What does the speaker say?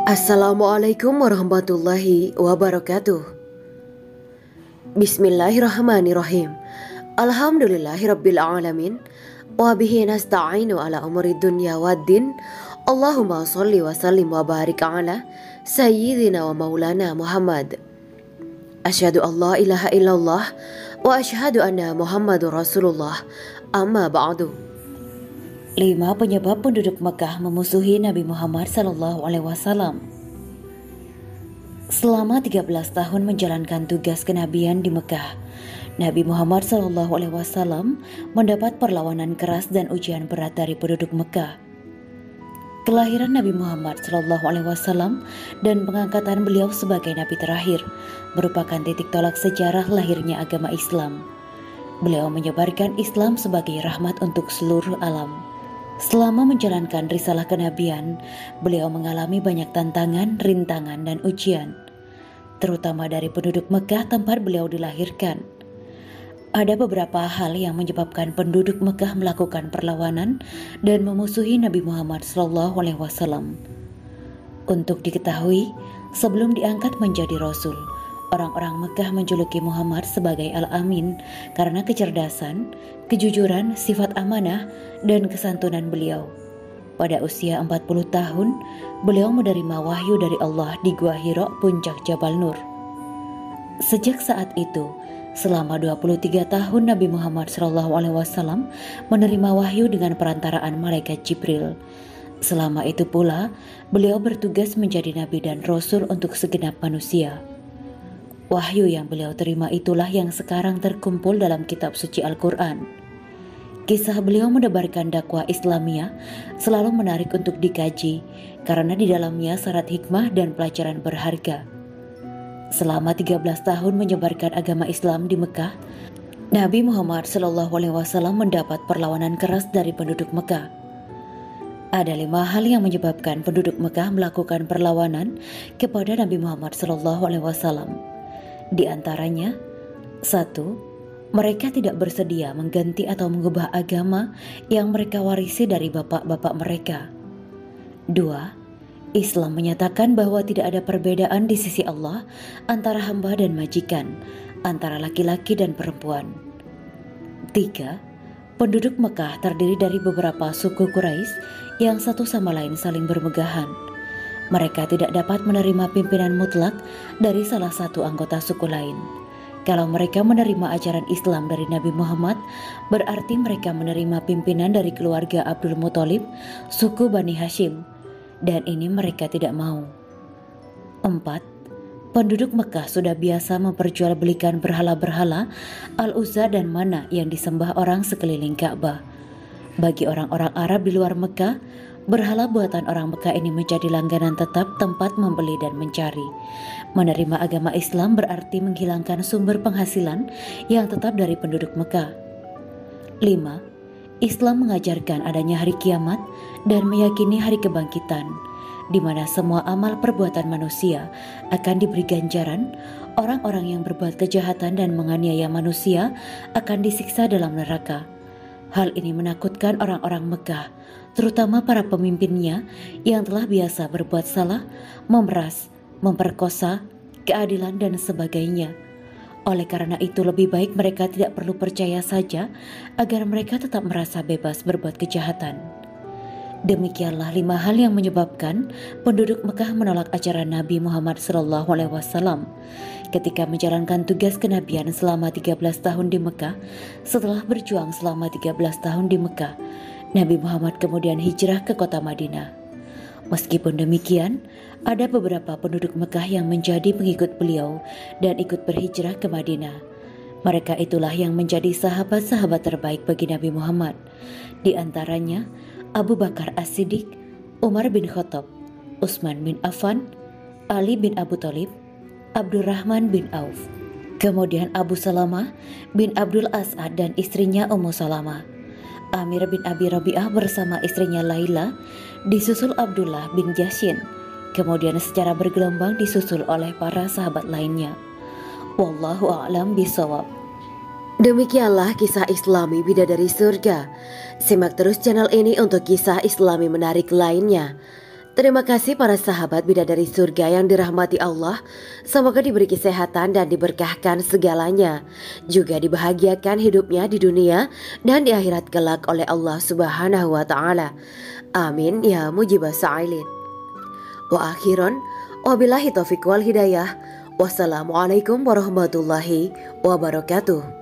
Assalamualaikum warahmatullahi wabarakatuh. Bismillahirrahmanirrahim. Alhamdulillahirabbil alamin. Wa bihi nasta'inu ala umuri dunya waddin. Allahumma shalli wa sallim wa barik ala sayyidina wa maulana Muhammad. Asyhadu an la ilaha illallah wa asyhadu anna Muhammadur Rasulullah. Amma ba'du. 5 penyebab penduduk Mekah memusuhi Nabi Muhammad SAW. Selama 13 tahun menjalankan tugas kenabian di Mekah, Nabi Muhammad SAW mendapat perlawanan keras dan ujian berat dari penduduk Mekah. Kelahiran Nabi Muhammad SAW dan pengangkatan beliau sebagai Nabi terakhir merupakan titik tolak sejarah lahirnya agama Islam. Beliau menyebarkan Islam sebagai rahmat untuk seluruh alam. Selama menjalankan risalah kenabian, beliau mengalami banyak tantangan, rintangan, dan ujian, terutama dari penduduk Mekah tempat beliau dilahirkan. Ada beberapa hal yang menyebabkan penduduk Mekah melakukan perlawanan dan memusuhi Nabi Muhammad SAW. Untuk diketahui, sebelum diangkat menjadi Rasul, orang-orang Mekah menjuluki Muhammad sebagai Al-Amin karena kecerdasan, kejujuran, sifat amanah, dan kesantunan beliau. Pada usia 40 tahun, beliau menerima wahyu dari Allah di Gua Hira, puncak Jabal Nur. Sejak saat itu, selama 23 tahun Nabi Muhammad SAW menerima wahyu dengan perantaraan malaikat Jibril. Selama itu pula, beliau bertugas menjadi Nabi dan Rasul untuk segenap manusia. Wahyu yang beliau terima itulah yang sekarang terkumpul dalam kitab suci Al-Quran. Kisah beliau menebarkan dakwah Islamiyah selalu menarik untuk dikaji karena di dalamnya syarat hikmah dan pelajaran berharga. Selama 13 tahun menyebarkan agama Islam di Mekah, Nabi Muhammad SAW mendapat perlawanan keras dari penduduk Mekah. Ada 5 hal yang menyebabkan penduduk Mekah melakukan perlawanan kepada Nabi Muhammad SAW. Di antaranya, 1. Mereka tidak bersedia mengganti atau mengubah agama yang mereka warisi dari bapak-bapak mereka. 2. Islam menyatakan bahwa tidak ada perbedaan di sisi Allah antara hamba dan majikan, antara laki-laki dan perempuan. 3. Penduduk Mekah terdiri dari beberapa suku Quraisy yang satu sama lain saling bermegahan. Mereka tidak dapat menerima pimpinan mutlak dari salah satu anggota suku lain. Kalau mereka menerima ajaran Islam dari Nabi Muhammad, berarti mereka menerima pimpinan dari keluarga Abdul Muthalib, suku Bani Hashim, dan ini mereka tidak mau. 4. Penduduk Mekah sudah biasa memperjualbelikan berhala-berhala, Al-Uzza dan Mana yang disembah orang sekeliling Ka'bah. Bagi orang-orang Arab di luar Mekah, berhala buatan orang Mekah ini menjadi langganan tetap tempat membeli dan mencari. Menerima agama Islam berarti menghilangkan sumber penghasilan yang tetap dari penduduk Mekah. 5. Islam mengajarkan adanya hari kiamat dan meyakini hari kebangkitan, di mana semua amal perbuatan manusia akan diberi ganjaran. Orang-orang yang berbuat kejahatan dan menganiaya manusia akan disiksa dalam neraka. Hal ini menakutkan orang-orang Mekah, terutama para pemimpinnya yang telah biasa berbuat salah, memeras, memperkosa, keadilan dan sebagainya. Oleh karena itu lebih baik mereka tidak perlu percaya saja agar mereka tetap merasa bebas berbuat kejahatan. Demikianlah 5 hal yang menyebabkan penduduk Mekah menolak ajaran Nabi Muhammad SAW ketika menjalankan tugas kenabian selama 13 tahun di Mekah. Setelah berjuang selama 13 tahun di Mekah, Nabi Muhammad kemudian hijrah ke kota Madinah. Meskipun demikian, ada beberapa penduduk Mekah yang menjadi pengikut beliau dan ikut berhijrah ke Madinah. Mereka itulah yang menjadi sahabat-sahabat terbaik bagi Nabi Muhammad. Di antaranya Abu Bakar As-Siddiq, Umar bin Khattab, Utsman bin Affan, Ali bin Abu Thalib, Abdurrahman bin Auf. Kemudian Abu Salamah bin Abdul As'ad dan istrinya Ummu Salamah. Amir bin Abi Rabi'ah bersama istrinya Laila, disusul Abdullah bin Jashin, kemudian secara bergelombang disusul oleh para sahabat lainnya. Wallahu a'lam bishawab. Demikianlah kisah Islami Bidadari Surga. Simak terus channel ini untuk kisah Islami menarik lainnya. Terima kasih para sahabat bidadari surga yang dirahmati Allah. Semoga diberi kesehatan dan diberkahkan segalanya. Juga dibahagiakan hidupnya di dunia dan di akhirat kelak oleh Allah Subhanahu wa taala. Amin ya mujibas sa'ilin. Wa akhiron, wabillahi taufiq wal hidayah. Wassalamualaikum warahmatullahi wabarakatuh.